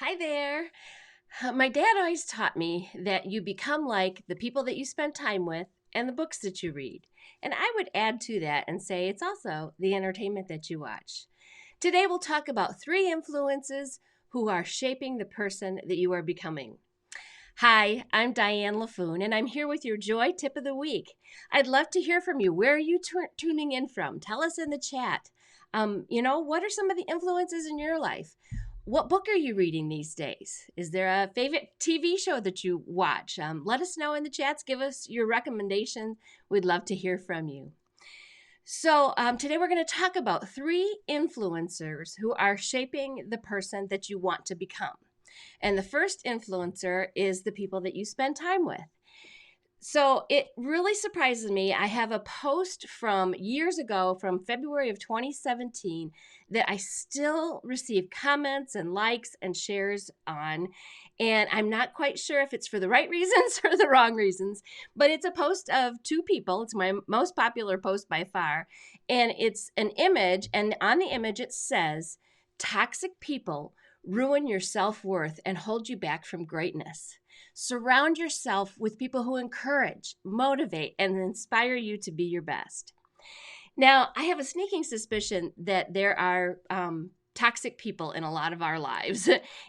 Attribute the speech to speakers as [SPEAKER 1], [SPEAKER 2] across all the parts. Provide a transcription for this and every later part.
[SPEAKER 1] Hi there. My dad always taught me that you become like the people that you spend time with and the books that you read. And I would add to that and say it's also the entertainment that you watch. Today we'll talk about three influences who are shaping the person that you are becoming. Hi, I'm Diane LaFoon, and I'm here with your Joy Tip of the Week. I'd love to hear from you. Where are you tuning in from? Tell us in the chat. What are some of the influences in your life? What book are you reading these days? Is there a favorite TV show that you watch? Let us know in the chats. Give us your recommendation. We'd love to hear from you. So, today we're going to talk about three influencers who are shaping the person that you want to become. And the first influencer is the people that you spend time with. So it really surprises me. I have a post from years ago, from February of 2017, that I still receive comments and likes and shares on. And I'm not quite sure if it's for the right reasons or the wrong reasons, but it's a post of two people. It's my most popular post by far. And it's an image. And on the image, it says, "Toxic people ruin your self-worth and hold you back from greatness. Surround yourself with people who encourage, motivate, and inspire you to be your best." Now, I have a sneaking suspicion that there are toxic people in a lot of our lives,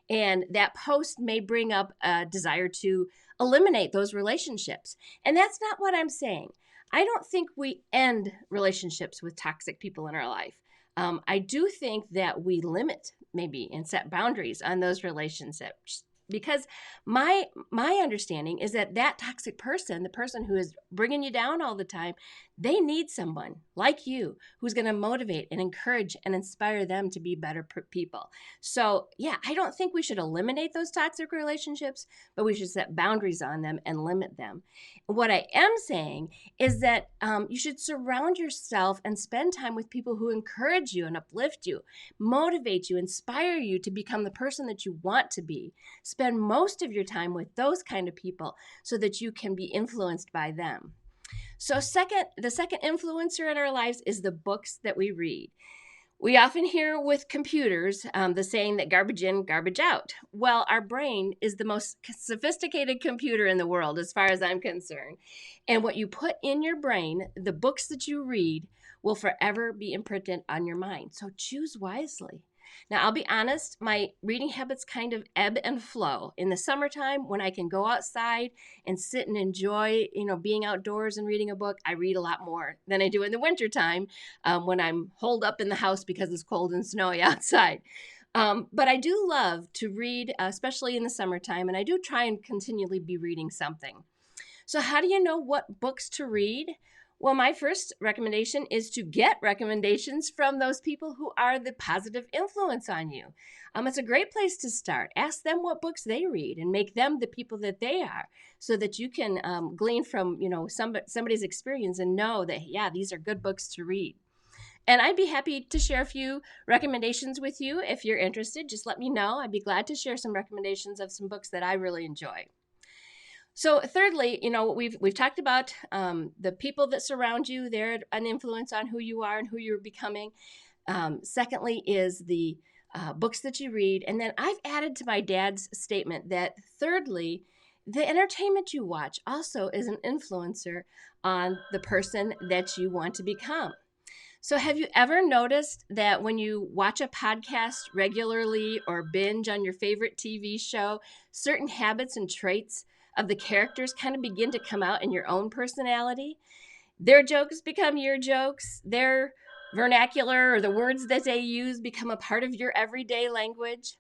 [SPEAKER 1] and that post may bring up a desire to eliminate those relationships. And that's not what I'm saying. I don't think we end relationships with toxic people in our life. I do think that we limit maybe and set boundaries on those relationships because my understanding is that toxic person, the person who is bringing you down all the time, they need someone like you who's going to motivate and encourage and inspire them to be better people. So yeah, I don't think we should eliminate those toxic relationships, but we should set boundaries on them and limit them. What I am saying is that you should surround yourself and spend time with people who encourage you and uplift you, motivate you, inspire you to become the person that you want to be. Spend most of your time with those kind of people so that you can be influenced by them. So the second influencer in our lives is the books that we read. We often hear with computers the saying that garbage in, garbage out. Well, our brain is the most sophisticated computer in the world as far as I'm concerned. And what you put in your brain, the books that you read, will forever be imprinted on your mind. So choose wisely. Now, I'll be honest, my reading habits kind of ebb and flow. In the summertime, when I can go outside and sit and enjoy, being outdoors and reading a book, I read a lot more than I do in the wintertime when I'm holed up in the house because it's cold and snowy outside. But I do love to read, especially in the summertime, and I do try and continually be reading something. So, how do you know what books to read? Well, my first recommendation is to get recommendations from those people who are the positive influence on you. It's a great place to start. Ask them what books they read and make them the people that they are, so that you can glean from somebody's experience and know that yeah, these are good books to read. And I'd be happy to share a few recommendations with you if you're interested. Just let me know. I'd be glad to share some recommendations of some books that I really enjoy. So thirdly, we've talked about the people that surround you. They're an influence on who you are and who you're becoming. Secondly is the books that you read. And then I've added to my dad's statement that thirdly, the entertainment you watch also is an influencer on the person that you want to become. So have you ever noticed that when you watch a podcast regularly or binge on your favorite TV show, certain habits and traits of the characters kind of begin to come out in your own personality? Their jokes become your jokes. Their vernacular or the words that they use become a part of your everyday language.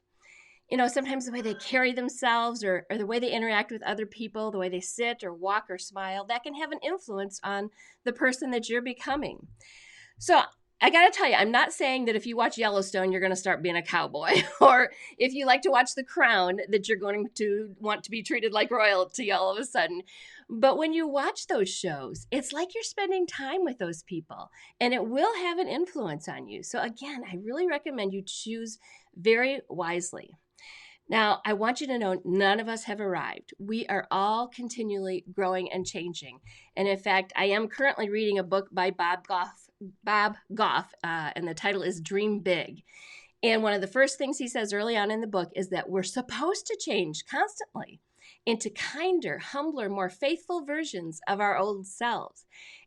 [SPEAKER 1] Sometimes the way they carry themselves or the way they interact with other people, the way they sit or walk or smile, that can have an influence on the person that you're becoming. So I got to tell you, I'm not saying that if you watch Yellowstone, you're going to start being a cowboy, or if you like to watch The Crown, that you're going to want to be treated like royalty all of a sudden. But when you watch those shows, it's like you're spending time with those people, and it will have an influence on you. So again, I really recommend you choose very wisely. Now, I want you to know none of us have arrived. We are all continually growing and changing. And in fact, I am currently reading a book by Bob Goff, and the title is Dream Big. And one of the first things he says early on in the book is that we're supposed to change constantly into kinder, humbler, more faithful versions of our old selves.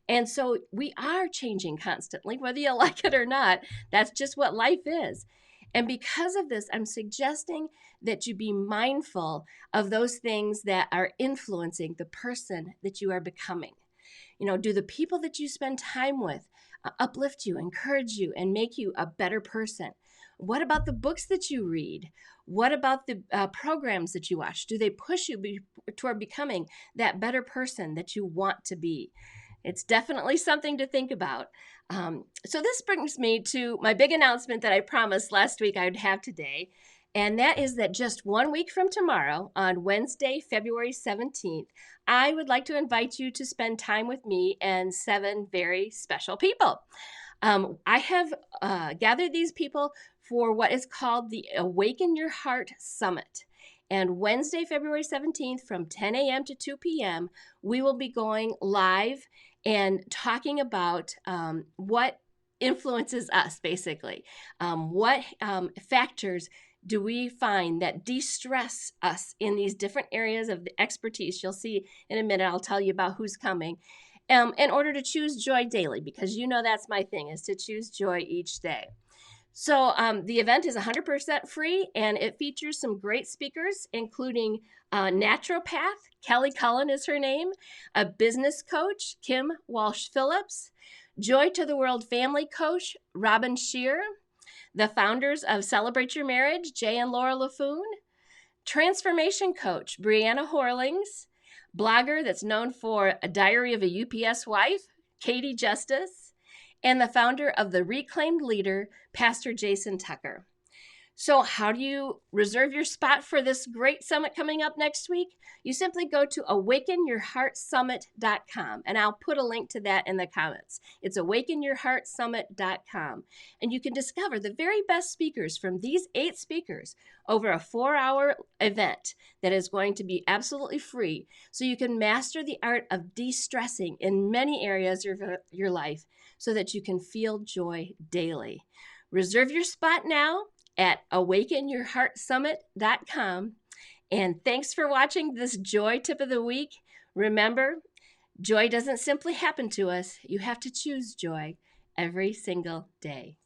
[SPEAKER 1] And so we are changing constantly, whether you like it or not. That's just what life is. And because of this, I'm suggesting that you be mindful of those things that are influencing the person that you are becoming. Do the people that you spend time with uplift you, encourage you, and make you a better person? What about the books that you read? What about the programs that you watch? Do they push you toward becoming that better person that you want to be? It's definitely something to think about. So this brings me to my big announcement that I promised last week I would have today. And that is that just 1 week from tomorrow, on Wednesday, February 17th, I would like to invite you to spend time with me and 7 very special people. I have gathered these people for what is called the Awaken Your Heart Summit. And Wednesday, February 17th, from 10 a.m. to 2 p.m., we will be going live and talking about what influences us, basically. What factors do we find that de-stress us in these different areas of the expertise? You'll see in a minute, I'll tell you about who's coming. In order to choose joy daily, because that's my thing, is to choose joy each day. So the event is 100% free, and it features some great speakers, including naturopath, Kelly Cullen is her name, a business coach, Kim Walsh-Phillips, Joy to the World family coach, Robin Shear, the founders of Celebrate Your Marriage, Jay and Laura LaFoon, transformation coach, Brianna Horlings, blogger that's known for A Diary of a UPS Wife, Katie Justice, and the founder of The Reclaimed Leader, Pastor Jason Tucker. So how do you reserve your spot for this great summit coming up next week? You simply go to awakenyourheartsummit.com, and I'll put a link to that in the comments. It's awakenyourheartsummit.com, and you can discover the very best speakers from these 8 speakers over a 4-hour event that is going to be absolutely free, so you can master the art of de-stressing in many areas of your life so that you can feel joy daily. Reserve your spot now at awakenyourheartsummit.com. And thanks for watching this Joy Tip of the Week. Remember, joy doesn't simply happen to us. You have to choose joy every single day.